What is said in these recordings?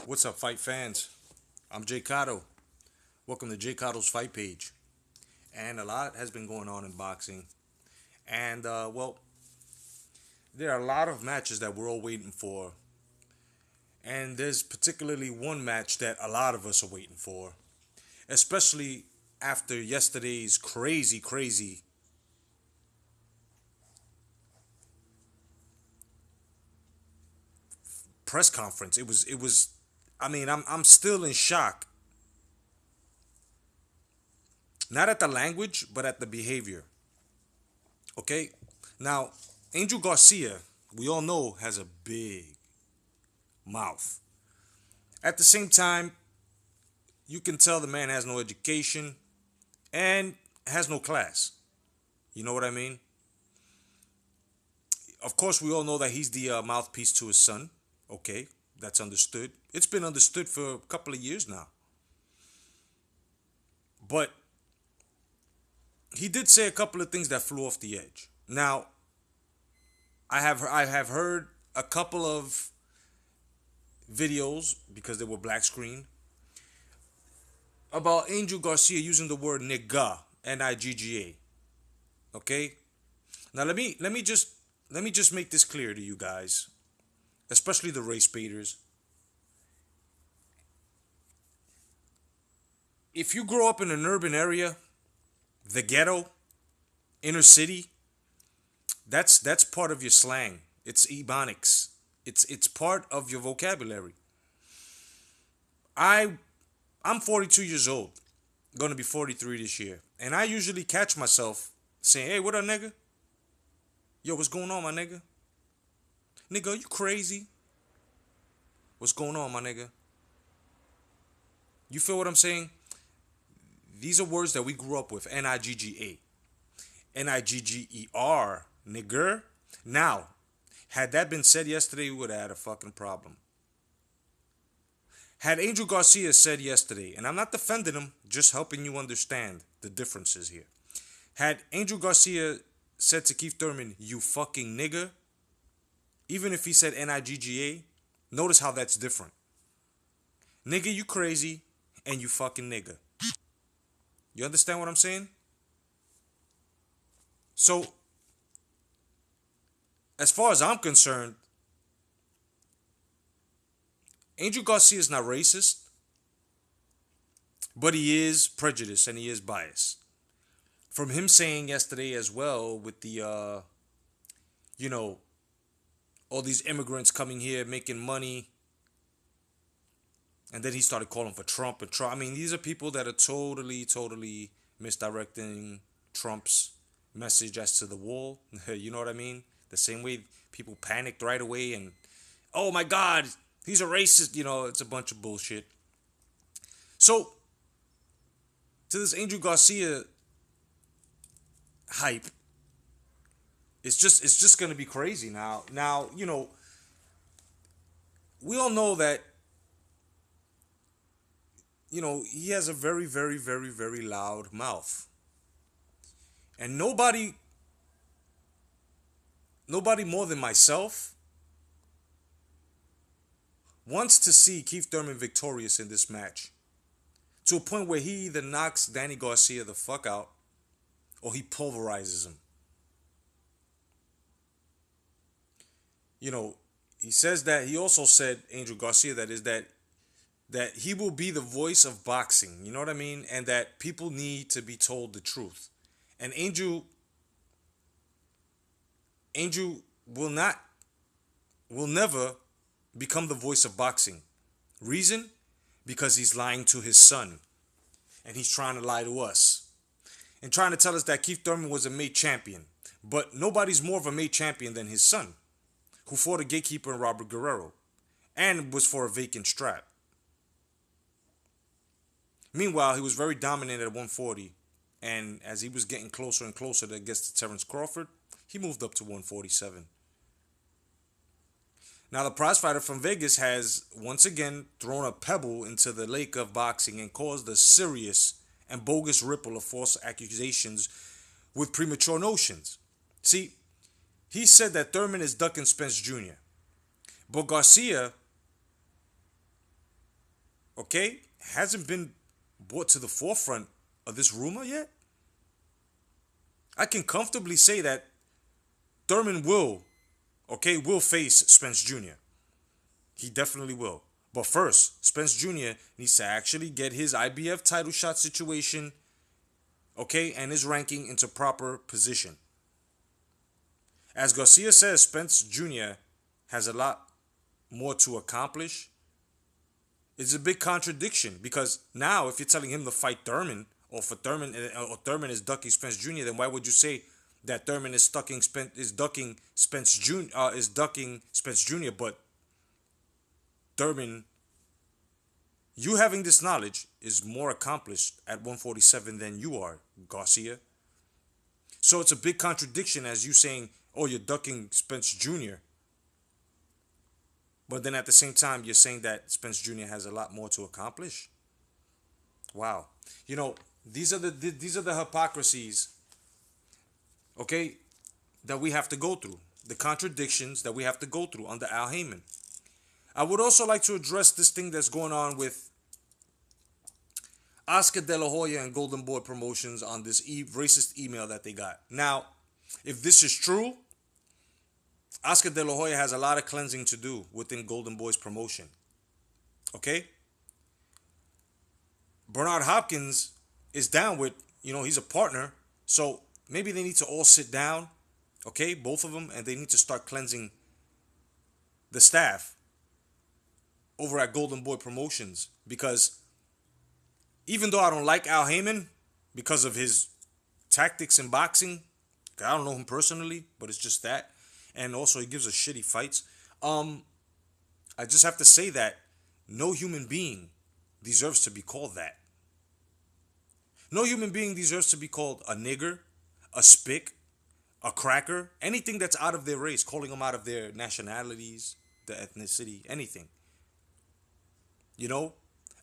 What's up, fight fans? I'm J.Cotto. Welcome to J.Cotto's Fight Page. And a lot has been going on in boxing. And, there are a lot of matches that we're all waiting for. And there's particularly one match that a lot of us are waiting for, especially after yesterday's crazy press conference. I mean, I'm still in shock. Not at the language, but at the behavior. Okay? Now, Angel Garcia, we all know, has a big mouth. At the same time, you can tell the man has no education and has no class. You know what I mean? Of course, we all know that he's the mouthpiece to his son. Okay, that's understood. It's been understood for a couple of years now. But he did say a couple of things that flew off the edge. Now, I have heard a couple of videos because they were black screen about Angel Garcia using the word nigga, Nigga. Okay? Now let me just make this clear to you guys, especially the race baiters. If you grow up in an urban area, the ghetto, inner city, that's part of your slang. It's ebonics. It's part of your vocabulary. I I'm 42 years old, gonna be 43 this year, and I usually catch myself saying, "Hey, what up, nigga? Yo, what's going on, my nigga? Nigga, are you crazy? What's going on, my nigga?" You feel what I'm saying? These are words that we grew up with. Nigger, nigger. Now, had that been said yesterday, we would have had a fucking problem. Had Angel Garcia said yesterday, and I'm not defending him, just helping you understand the differences here. Had Angel Garcia said to Keith Thurman, "You fucking nigger," even if he said Nigga, notice how that's different. Nigga, you crazy, and you fucking nigger. You understand what I'm saying? So, as far as I'm concerned, Angel Garcia is not racist, but he is prejudiced and he is biased. From him saying yesterday as well, with the you know, all these immigrants coming here making money, and then he started calling for Trump and Trump. I mean, these are people that are totally misdirecting Trump's message as to the wall. You know what I mean? The same way people panicked right away and, oh my God, he's a racist. You know, it's a bunch of bullshit. So, to this Angel Garcia hype, it's just gonna be crazy now. Now, we all know that, he has a very loud mouth. And nobody more than myself wants to see Keith Thurman victorious in this match. To a point where he either knocks Danny Garcia the fuck out or he pulverizes him. You know, he also said, Angel Garcia, that he will be the voice of boxing. You know what I mean? And that people need to be told the truth. And Angel will never become the voice of boxing. Reason? Because he's lying to his son. And he's trying to lie to us. And trying to tell us that Keith Thurman was a made champion. But nobody's more of a made champion than his son, who fought a gatekeeper in Robert Guerrero and was for a vacant strap. Meanwhile, he was very dominant at 140. And as he was getting closer and closer to against Terrence Crawford, he moved up to 147. Now, the prizefighter from Vegas has once again thrown a pebble into the lake of boxing and caused a serious and bogus ripple of false accusations with premature notions. See, he said that Thurman is Duck and Spence Jr., but Garcia okay, hasn't been brought to the forefront of this rumor yet. I can comfortably say that Thurman will face Spence Jr. He definitely will. But first, Spence Jr. needs to actually get his IBF title shot situation, okay, and his ranking into proper position. As Garcia says, Spence Jr. has a lot more to accomplish. It's a big contradiction because now, if you're telling him to fight Thurman, or Thurman is ducking Spence Jr., then why would you say that Thurman is ducking Spence Jr., but Thurman, you having this knowledge, is more accomplished at 147 than you are, Garcia. So it's a big contradiction as you saying, oh, you're ducking Spence Jr., but then at the same time, you're saying that Spence Jr. has a lot more to accomplish. Wow. You know, these are the hypocrisies, okay, that we have to go through. The contradictions that we have to go through under Al Heyman. I would also like to address this thing that's going on with Oscar De La Hoya and Golden Boy Promotions on this racist email that they got. Now, if this is true, Oscar De La Hoya has a lot of cleansing to do within Golden Boy's promotion. Okay? Bernard Hopkins is down with, he's a partner. So maybe they need to all sit down, okay, both of them, and they need to start cleansing the staff over at Golden Boy Promotions. Because even though I don't like Al Heyman because of his tactics in boxing, I don't know him personally, but it's just that. And also he gives us shitty fights. I just have to say that no human being deserves to be called that. No human being deserves to be called a nigger, a spick, a cracker, anything that's out of their race, calling them out of their nationalities, the ethnicity, anything. Al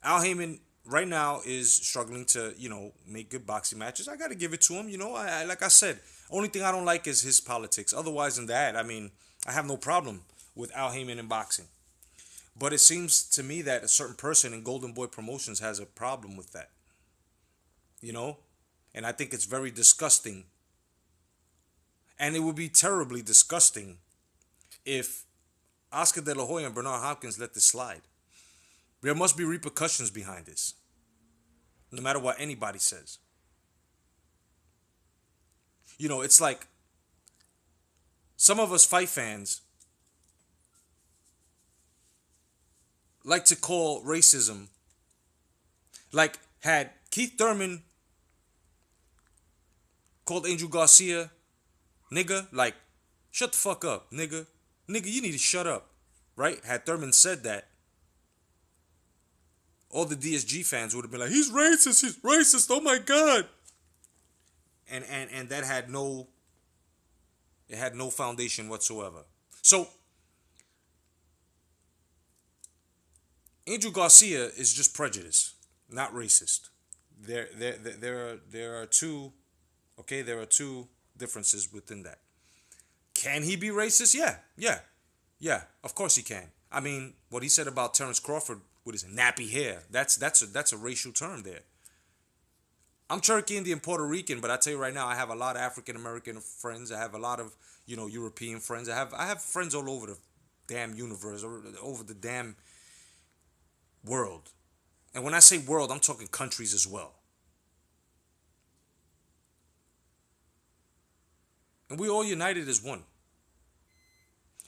Heyman right now is struggling to, make good boxing matches. I got to give it to him. Like I said, only thing I don't like is his politics. Otherwise than that, I have no problem with Al Heyman in boxing. But it seems to me that a certain person in Golden Boy Promotions has a problem with that. And I think it's very disgusting. And it would be terribly disgusting if Oscar De La Hoya and Bernard Hopkins let this slide. There must be repercussions behind this, no matter what anybody says. It's like some of us fight fans like to call racism, like had Keith Thurman called Angel Garcia nigga, like, shut the fuck up, nigga. Nigga, you need to shut up, right? Had Thurman said that, all the DSG fans would have been like, he's racist, oh my God. And that had no foundation whatsoever. So Angel Garcia is just prejudice, not racist. There are two differences within that. Can he be racist? Yeah. Of course he can. What he said about Terrence Crawford with his nappy hair, that's a racial term there. I'm Cherokee Indian, Puerto Rican, but I tell you right now, I have a lot of African American friends. I have a lot of European friends. I have friends all over the damn universe, over the damn world. And when I say world, I'm talking countries as well. And we all united as one.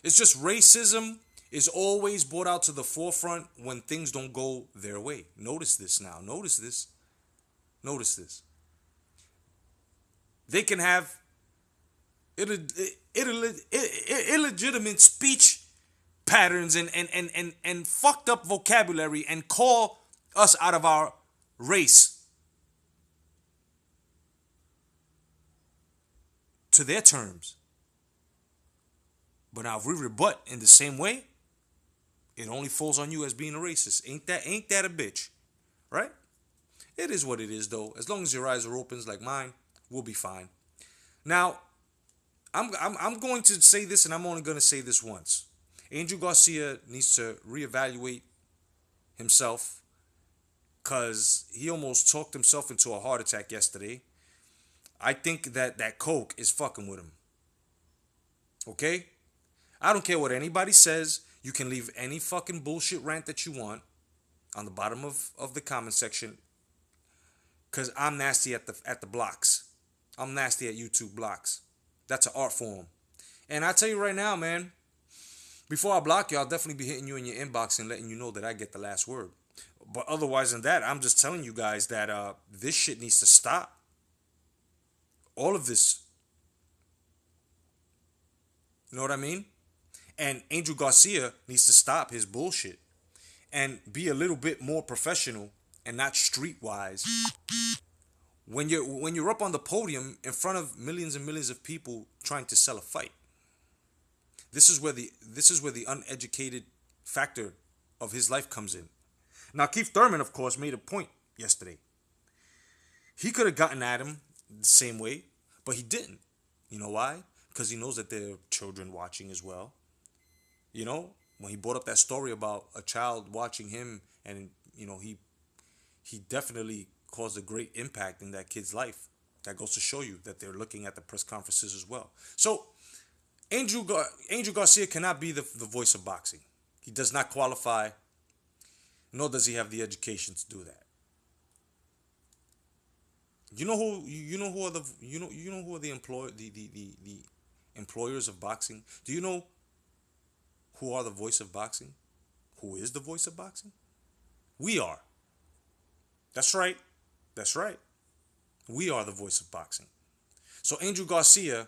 It's just racism is always brought out to the forefront when things don't go their way. Notice this now. Notice this. They can have illegitimate speech patterns and fucked up vocabulary and call us out of our race to their terms. But now if we rebut in the same way, it only falls on you as being a racist. Ain't that a bitch? Right? It is what it is, though. As long as your eyes are open like mine, we'll be fine. Now, I'm going to say this, and I'm only going to say this once. Angel Garcia needs to reevaluate himself because he almost talked himself into a heart attack yesterday. I think that coke is fucking with him. Okay? I don't care what anybody says. You can leave any fucking bullshit rant that you want on the bottom of the comment section. Because I'm nasty at the blocks. I'm nasty at YouTube blocks. That's an art form. And I tell you right now, man, before I block you, I'll definitely be hitting you in your inbox and letting you know that I get the last word. But otherwise than that, I'm just telling you guys that this shit needs to stop. All of this. You know what I mean? And Angel Garcia needs to stop his bullshit and be a little bit more professional and not streetwise. When you're up on the podium in front of millions and millions of people trying to sell a fight. This is where the uneducated factor of his life comes in. Now, Keith Thurman, of course, made a point yesterday. He could have gotten at him the same way, but he didn't. You know why? Because he knows that there are children watching as well. You know, when he brought up that story about a child watching him, and you know, he definitely caused a great impact in that kid's life. That goes to show you that they're looking at the press conferences as well. So Angel Garcia cannot be the voice of boxing. He does not qualify, nor does he have the education to do that. You know who are the employers of boxing? Do you know who are the voice of boxing? Who is the voice of boxing? We are. That's right. That's right. We are the voice of boxing. So Angel Garcia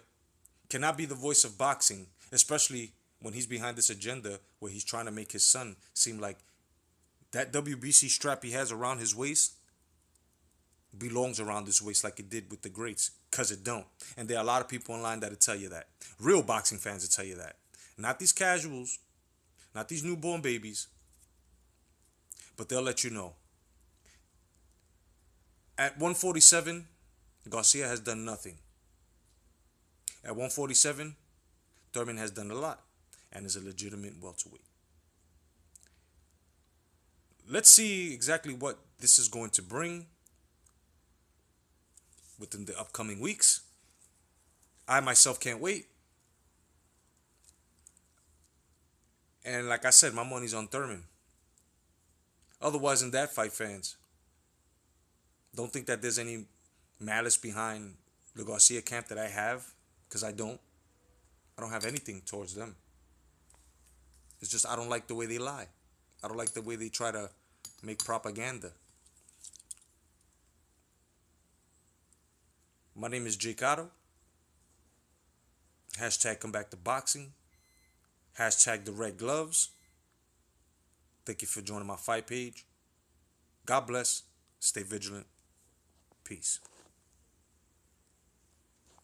cannot be the voice of boxing, especially when he's behind this agenda where he's trying to make his son seem like that WBC strap he has around his waist belongs around his waist like it did with the greats, because it don't. And there are a lot of people online that'll tell you that. Real boxing fans will tell you that. Not these casuals, not these newborn babies, but they'll let you know. At 147, Garcia has done nothing. At 147, Thurman has done a lot and is a legitimate welterweight. Let's see exactly what this is going to bring within the upcoming weeks. I myself can't wait. And like I said, my money's on Thurman. Otherwise than that, fight fans, don't think that there's any malice behind the Garcia camp that I have, because I don't. I don't have anything towards them. It's just I don't like the way they lie. I don't like the way they try to make propaganda. My name is J.Cotto. Hashtag come back to boxing. Hashtag the red gloves. Thank you for joining my fight page. God bless. Stay vigilant. Peace.